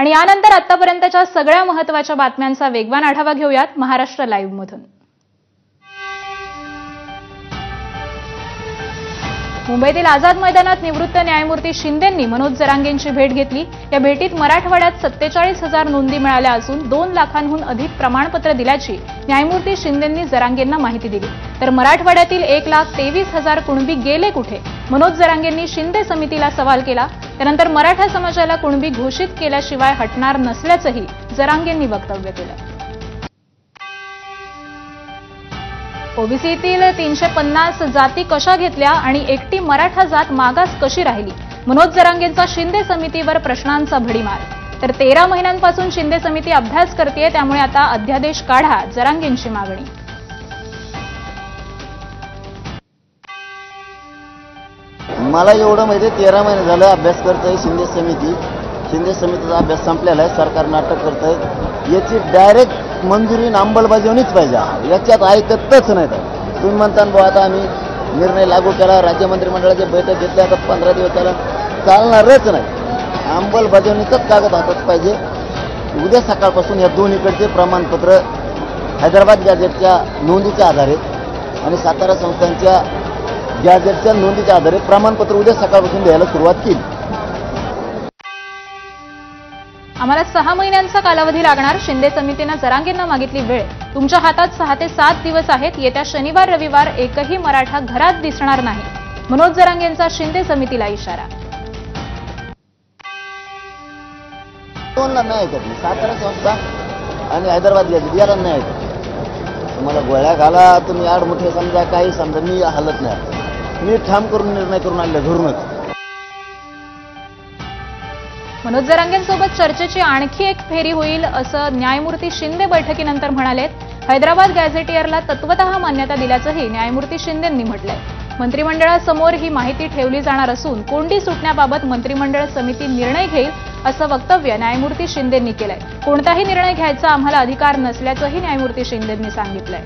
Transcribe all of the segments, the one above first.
आणि यानंतर आतापर्यंतच्या सगळ्या महत्त्वाच्या बातम्यांचा वेगवान आढावा घेऊयात महाराष्ट्र लाईव्ह मधून। मुंबईतील आझाद मैदानात निवृत्त न्यायमूर्ती शिंदेंनी मनोज जरांगेंची भेट घेतली। या भेटीत मराठवाड्यात 47,000 नोंदी मिळाल्या असून 2 लाखांहून अधिक प्रमाणपत्र दिल्याची न्यायमूर्ती शिंदेंनी जरांगेंना माहिती दिली। तर मराठवाड्यातील 1,23,000 कुणबी गेले कुठे? मनोज जरांगेंनी शिंदे समितीला सवाल केला। त्यानंतर मराठा समाजाला कुणबी घोषित केल्याशिवाय हटणार नसल्याचंही जरांगेंनी वक्तव्य केलं। ओबीसीतील 350 जाती कशा घेतल्या आणि एकटी मराठा जात मागास कशी राहिली? मनोज जरांगेंचा शिंदे समितीवर प्रश्नांचा भडीमार। तर 13 महिन्यांपासून शिंदे समिती अभ्यास करतेय, त्यामुळे आता अध्यादेश काढा, जरांगेंची मागणी। मला एवढं माहिती आहे, 13 महिने झालं अभ्यास करतोय शिंदे समिती। शिंदे समितीचा अभ्यास संपलेला आहे, सरकार नाटक करतंय। याची डायरेक्ट मंजुरी अंमलबजावणीच पाहिजे, याच्यात ऐकतच नाही। तुम्ही म्हणता भाऊ आता आम्ही निर्णय लागू केला, राज्य मंत्रिमंडळाची बैठक घेतली, आता 15 दिवस त्याला चालणारच नाही। अंमलबजावणीचंच कागद हातात पाहिजे। उद्या सकाळपासून या दोन्हीकडचे प्रमाणपत्र हैदराबाद गॅजेटच्या नोंदीच्या आधारे आणि सातारा संस्थांच्या गॅजेटच्या नोंदीच्या आधारे प्रमाणपत्र उद्या सकाळपासून द्यायला सुरुवात केली। आम्हाला 6 महिन्यांचा कालावधी लागणार। शिंदे समितीनं जरांगेंना मागितली वेळ। तुमच्या हातात 6 ते 7 दिवस आहेत। येत्या शनिवार रविवार एकही मराठा घरात दिसणार नाही। मनोज जरांगेंचा शिंदे समितीला इशारा। दोनला नाही ऐकत मी, सातारा संस्था आणि हैदराबाद गॅजेट याला नाही ऐकत। तुम्हाला गोळ्या घाला, तुम्ही आडमुठे समजा, काही समजा, मी हालत नाही। मी ठाम करून निर्णय करून आणले घरूनच। मनोज जरांगेंसोबत चर्चेची आणखी एक फेरी होईल असं न्यायमूर्ती शिंदे बैठकीनंतर म्हणालेत। हैदराबाद गॅझेटियरला तत्वतः मान्यता दिल्याचंही न्यायमूर्ती शिंदेंनी म्हटलंय। मंत्रिमंडळासमोर ही माहिती ठेवली जाणार असून कोंडी सुटण्याबाबत मंत्रिमंडळ समिती निर्णय घेईल असं वक्तव्य न्यायमूर्ती शिंदेंनी केलंय। कोणताही निर्णय घ्यायचा आम्हाला अधिकार नसल्याचंही न्यायमूर्ती शिंदेंनी सांगितलंय।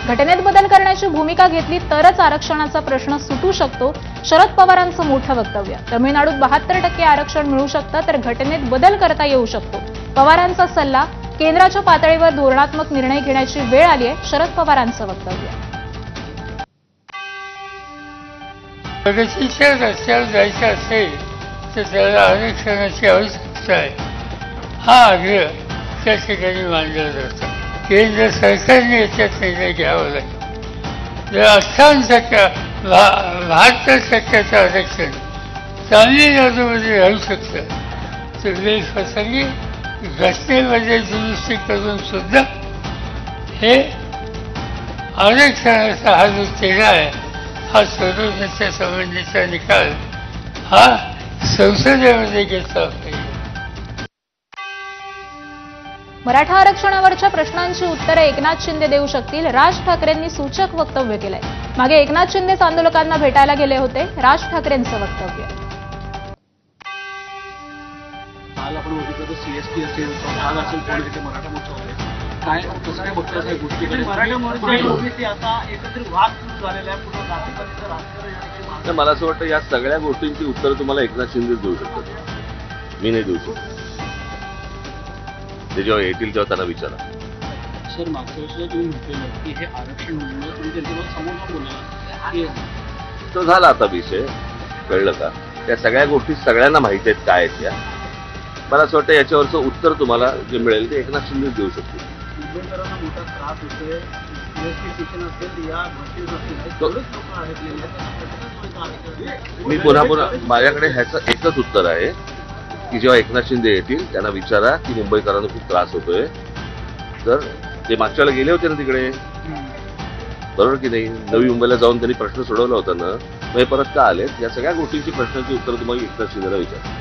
घटनेत बदल करण्याची भूमिका घेतली तरच आरक्षणाचा प्रश्न सुटू शकतो, शरद पवारांचं मोठं वक्तव्य। तमिळनाडूत 72% आरक्षण मिळू शकतं, तर घटनेत बदल करता येऊ शकतो। पवारांचा सल्ला, केंद्राच्या पातळीवर धोरणात्मक निर्णय घेण्याची वेळ आली आहे, शरद पवारांचं वक्तव्य। प्रगतीच्या रस्त्यावर जायचं असेल तर त्याला आरक्षणाची आवश्यकता आहे, हा आग्रह त्या ठिकाणी मानला जातो। केंद्र सरकारने याच्यात निर्णय घ्यावा लागेल। जर 58% 72% आरक्षण तामिळनाडूमध्ये राहू शकतं, तर बेप्रसंगी घटनेमध्ये दुरुस्ती करून सुद्धा हे आरक्षणाचा हा जो तिढा आहे, हा सोडवण्याच्या संबंधीचा निकाल हा संसदेमध्ये घेतला पाहिजे। मराठा आरक्षणावरच्या प्रश्नांची उत्तरे एकनाथ शिंदे देऊ शकतील, राज ठाकरेंनी सूचक वक्तव्य केलंय। मागे एकनाथ शिंदेच आंदोलकांना भेटायला गेले होते, राज ठाकरेंचं वक्तव्य। काल आपण बघितलं तर सीएसटी असेल, भाग असेल, पॉलिटिकल मराठा मोर्चा होते, काय कसं काय बघता त्या गोष्टीकडे? मराठा मोर्चा ओबीसी आता एकत्रित वाद सुरू झालेला आहे, पुढे राष्ट्रवादीचं राजकारण। मला असं वाटतं या सगळ्या गोष्टींची उत्तरं तुम्हाला एकनाथ शिंदे देऊ शकतात, मी नाही देऊ शकतो। ते जेव्हा येतील तेव्हा त्यांना विचारा। सर, मागच्या वेळेस तुम्ही म्हटलेलं की हे आरक्षण म्हणून तुम्ही त्यांच्यावर समोर बोलला की तो झाला आता विषय, कळलं का? त्या सगळ्या गोष्टी सगळ्यांना माहिती आहेत काय आहेत त्या। मला असं वाटतं याच्यावरचं उत्तर तुम्हाला जे मिळेल ते एकनाथ शिंदे देऊ शकतील। मुंबईकरांना मोठा त्रास होतोय, सीएसटी स्टेशन असेल, या बसेस असतील, मी पुन्हा माझ्याकडे ह्याचं एकच उत्तर आहे की जेव्हा एकनाथ शिंदे येतील त्यांना विचारा की मुंबईकरांना खूप त्रास होतोय, तर ते मागच्या वेळेला गेले होते ना तिकडे, बरोबर की नाही? नवी मुंबईला जाऊन त्यांनी प्रश्न सोडवला होता ना, मग हे परत का आलेत? या सगळ्या गोष्टींची प्रश्नांची उत्तर तुम्हाला एकनाथ शिंदेला विचारा।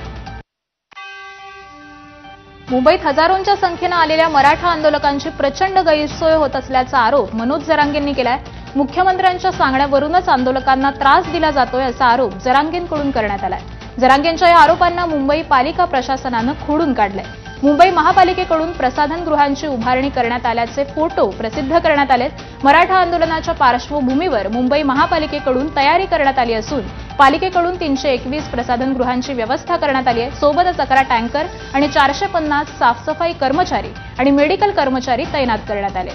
मुंबईत हजारोंच्या संख्येनं आलेल्या मराठा आंदोलकांची प्रचंड गैरसोय होत असल्याचा आरोप मनोज जरांगेंनी केलाय। मुख्यमंत्र्यांच्या सांगण्यावरूनच आंदोलकांना त्रास दिला जातोय असा आरोप जरांगेंकडून करण्यात आलाय। जरांगेंच्या या आरोपांना मुंबई पालिका प्रशासनानं खोडून काढलंय। मुंबई महापालिकेकडून प्रसाधनगृहांची उभारणी करण्यात आल्याचे फोटो प्रसिद्ध करण्यात आलेत। मराठा आंदोलनाच्या पार्श्वभूमीवर मुंबई महापालिकेकडून तयारी करण्यात आली असून पालिकेकडून 321 प्रसाधनगृहांची व्यवस्था करण्यात आली आहे। सोबतच 11 टँकर आणि 450 साफसफाई कर्मचारी आणि मेडिकल कर्मचारी तैनात करण्यात आले।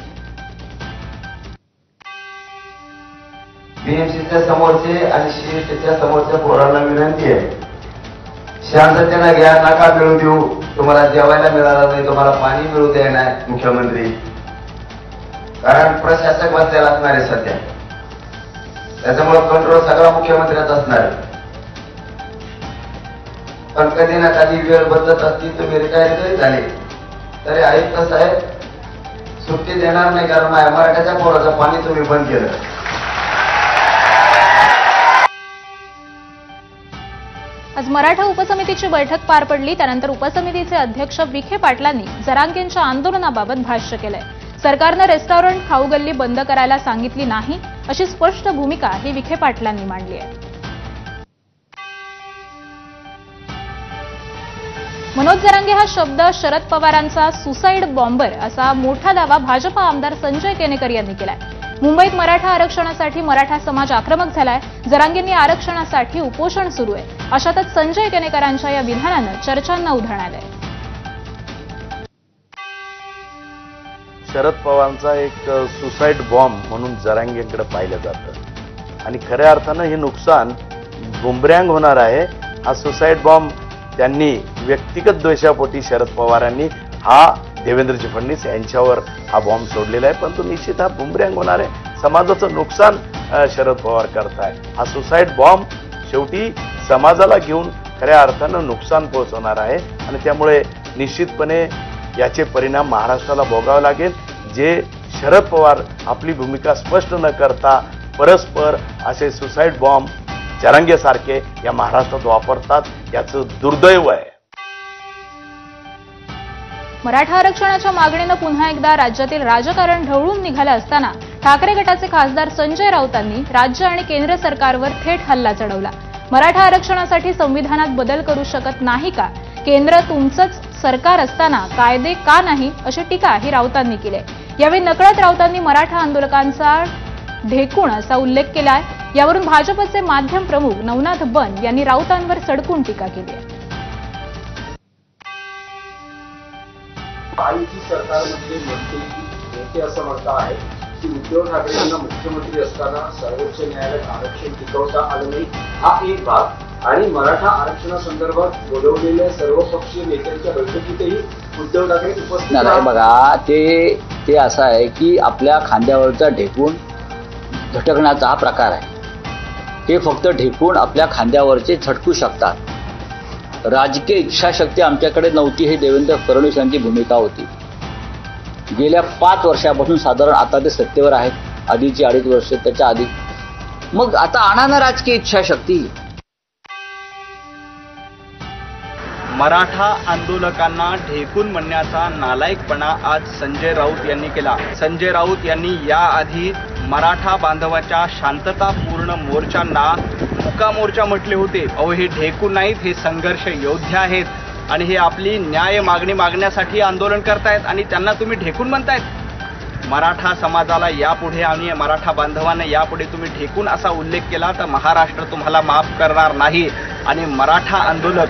बीएमसीच्या समोरचे आणि सीएसटीच्या समोरच्या पोरांना विनंती आहे, शांततेनं घ्या, नका मिळू देऊ। तुम्हाला जेवायला मिळालं नाही, तुम्हाला पाणी मिळू द्या नाही मुख्यमंत्री, कारण प्रशासक बसलेला असणार आहे सध्या, त्याच्यामुळे कंट्रोल सगळा मुख्यमंत्र्याचा असणार आहे। पण कधी ना कधी वेळ बदलत असती, तुम्ही रिटायर जरी झाले तरी आयुक्त साहेब सुट्टी देणार नाही, कारण मराठ्याच्या पोराचं पाणी तुम्ही बंद केलं। आज मराठा उपसमितीची बैठक पार पडली। त्यानंतर उपसमितीचे अध्यक्ष विखे पाटलांनी जरांगेंच्या आंदोलनाबाबत भाष्य केलंय। सरकारनं रेस्टॉरंट खाऊ गल्ली बंद करायला सांगितली नाही अशी स्पष्ट भूमिका ही विखे पाटलांनी मांडली आहे। मनोज जरांगे हा शब्द शरद पवारांचा सुसाईड बॉम्बर असा मोठा दावा भाजपा आमदार संजय केनेकर यांनी केलाय। मुंबईत मराठा आरक्षणासाठी मराठा समाज आक्रमक झालाय। जरांगेंनी आरक्षणासाठी उपोषण सुरू आहे। अशातच संजय केनेकरांच्या या विधानानं चर्चांना उधाण आलंय। शरद पवारांचा एक सुसाईड बॉम्ब म्हणून जरांगेंकडे पाहिलं जातं आणि खऱ्या अर्थानं हे नुकसान बुमरँग होणार आहे। हा सुसाईड बॉम्ब त्यांनी व्यक्तिगत द्वेषापोटी शरद पवारांनी हा देवेंद्रजी फडणवीस यांच्यावर हा बॉम्ब सोडलेला आहे, परंतु निश्चित हा बुमरँग होणार आहे। समाजाचं नुकसान शरद पवार करताय। हा सुसाईड बॉम्ब शेवटी समाजाला घेऊन खऱ्या अर्थानं नुकसान पोहोचवणार आहे आणि त्यामुळे निश्चितपणे याचे परिणाम महाराष्ट्राला भोगावे लागेल। जे शरद पवार आपली भूमिका स्पष्ट न करता परस्पर असे सुसाईड बॉम्ब जरांगेसारखे या महाराष्ट्रात वापरतात, याचं दुर्दैव आहे। मराठा आरक्षणाच्या मागणीनं पुन्हा एकदा राज्यातील राजकारण ढवळून निघालं असताना ठाकरे गटाचे खासदार संजय राऊतांनी राज्य आणि केंद्र सरकारवर थेट हल्ला चढवला। मराठा आरक्षणासाठी संविधानात बदल करू शकत नाही का? केंद्र तुमचंच सरकार असताना कायदे का नाही अशी टीका ही राऊतांनी केली। यावेळी नकळत राऊतांनी मराठा आंदोलकांचा ढेकूण असा उल्लेख केलाय। यावरून भाजपचे माध्यम प्रमुख नवनाथ बन यांनी राऊतांवर सडकून टीका केली आहे। महायुती सरकारमधले मंत्री नेते असं म्हणता आहे की उद्धव ठाकरे यांना मुख्यमंत्री असताना सर्वोच्च न्यायालयात आरक्षण टिकवता आलं नाही, हा एक भाग, आणि मराठा आरक्षणासंदर्भात बोलवलेल्या सर्वपक्षीय नेत्यांच्या बैठकीतही उद्धव ठाकरे उपस्थित नाही। बघा, ते असं आहे की आपल्या खांद्यावरचा ढेकून झटकण्याचा हा प्रकार आहे। ते फक्त ढेकून आपल्या खांद्यावरचे झटकू शकतात। राजकीय इच्छाशक्ती आमच्याकडे नव्हती, हे देवेंद्र फडणवीस यांची भूमिका होती। गेल्या 5 वर्षापासून साधारण आता ते सत्तेवर आहेत, आधीची 2.5 वर्ष त्याच्या आधी, मग आता आणा ना राजकीय इच्छाशक्ती। मराठा आंदोलकांना ढेकून म्हणण्याचा नालायकपणा आज संजय राऊत यांनी केला। संजय राऊत यांनी याआधी मराठा बांधवाच्या शांततापूर्ण मोर्चांना मुका मोर्चा म्हटले होते। अहो, हे ढेकून नाहीत, हे संघर्ष योद्धे आहेत आणि हे आपली न्याय मागणी मागण्यासाठी आंदोलन करतायत आणि त्यांना तुम्ही ढेकून म्हणतायत। मराठा समाजाला यापुढे आणि मराठा बांधवांना यापुढे तुम्ही ढेकून असा उल्लेख केला तर महाराष्ट्र तुम्हाला माफ करणार नाही आणि मराठा आंदोलक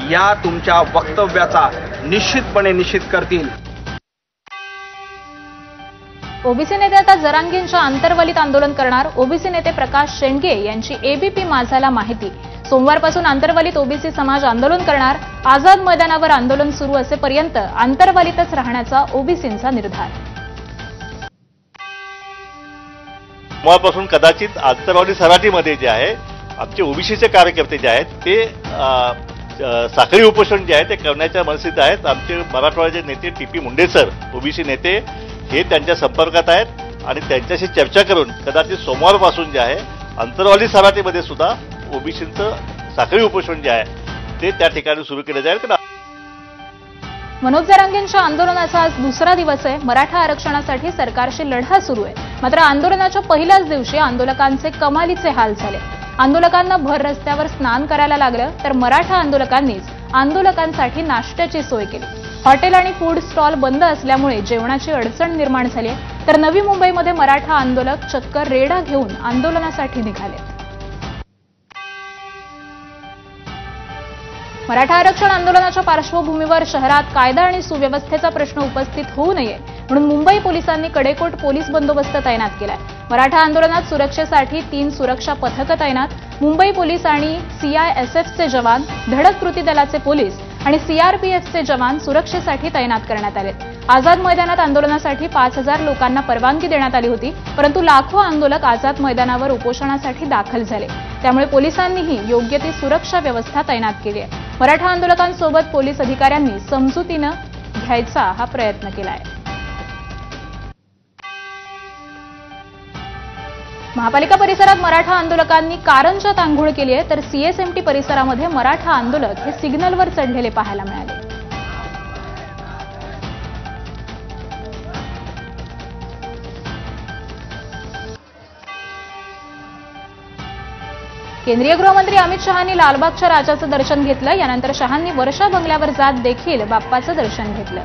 या तुमच्या वक्तव्याचा निश्चितपणे निषेध करतील। ओबीसी नेते आता जरांगेंच्या आंतरवलीत आंदोलन करणार। ओबीसी नेते प्रकाश शेंडगे यांची एबीपी माझाला माहिती। सोमवारपासून आंतरवलीत ओबीसी समाज आंदोलन करणार। आझाद मैदानावर आंदोलन सुरू असेपर्यंत आंतरवलीतच राहण्याचा ओबीसींचा निर्धार। सोमवारपासून कदाचित आंतरवली सराटीमध्ये जे आहे आमचे ओबीसीचे कार्यकर्ते जे आहेत ते साखळी उपोषण जे आहे ते करण्याच्या मनस्थितीत आहेत। आमचे मराठवाड्याचे नेते टीपी मुंडे सर ओबीसी नेते हे त्यांच्या संपर्कात आहेत आणि त्यांच्याशी चर्चा करून कदाचित सोमवारपासून जे आहे आंतरवाली सराटीमध्ये सुद्धा ओबीसीचं साखळी उपोषण जे आहे ते त्या ठिकाणी सुरू केलं जाईल। मनोज जरांगेंच्या आंदोलनाचा आज दुसरा दिवस आहे। मराठा आरक्षणासाठी सरकारशी लढा सुरू आहे। मात्र आंदोलनाच्या पहिल्याच दिवशी आंदोलकांचे कमालीचे हाल झाले। आंदोलकांना भर रस्त्यावर स्नान करायला लागलं तर मराठा आंदोलकांनीच आंदोलकांसाठी नाश्त्याची सोय केली. हॉटेल आणि फूड स्टॉल बंद असल्यामुळे जेवणाची अडचण निर्माण झाली आहे. तर नवी मुंबईमध्ये मराठा आंदोलक चक्क रेडा घेऊन आंदोलनासाठी निघाले. मराठा आरक्षण आंदोलनाच्या पार्श्वभूमीवर शहरात कायदा आणि सुव्यवस्थेचा प्रश्न उपस्थित होऊ नये म्हणून मुंबई पोलिसांनी कडेकोट पोलीस बंदोबस्त तैनात केलाय. मराठा आंदोलनात सुरक्षेसाठी 3 सुरक्षा पथकं तैनात. मुंबई पोलीस आणि CISFचे जवान, धडक कृती दलाचे पोलीस आणि CRPFचे जवान सुरक्षेसाठी तैनात करण्यात आले. आझाद मैदानात आंदोलनासाठी 5,000 लोकांना परवानगी देण्यात आली होती, परंतु लाखो आंदोलक आझाद मैदानावर उपोषणासाठी दाखल झाले. त्यामुळे पोलिसांनीही योग्य ती सुरक्षा व्यवस्था तैनात केली आहे. मराठा आंदोलकांसोबत पोलीस अधिकाऱ्यांनी समजुतीनं घ्यायचा हा प्रयत्न केला आहे. महापालिका परिसरात मराठा आंदोलकांनी कारंजात आंघोळ केली आहे, तर CSMT परिसरामध्ये मराठा आंदोलक हे सिग्नलवर चढलेले पाहायला मिळाले. केंद्रीय गृहमंत्री अमित शहांनी लालबागच्या राजाचं दर्शन घेतलं. यानंतर शहांनी वर्षा बंगल्यावर जात देखील बाप्पाचं दर्शन घेतलं.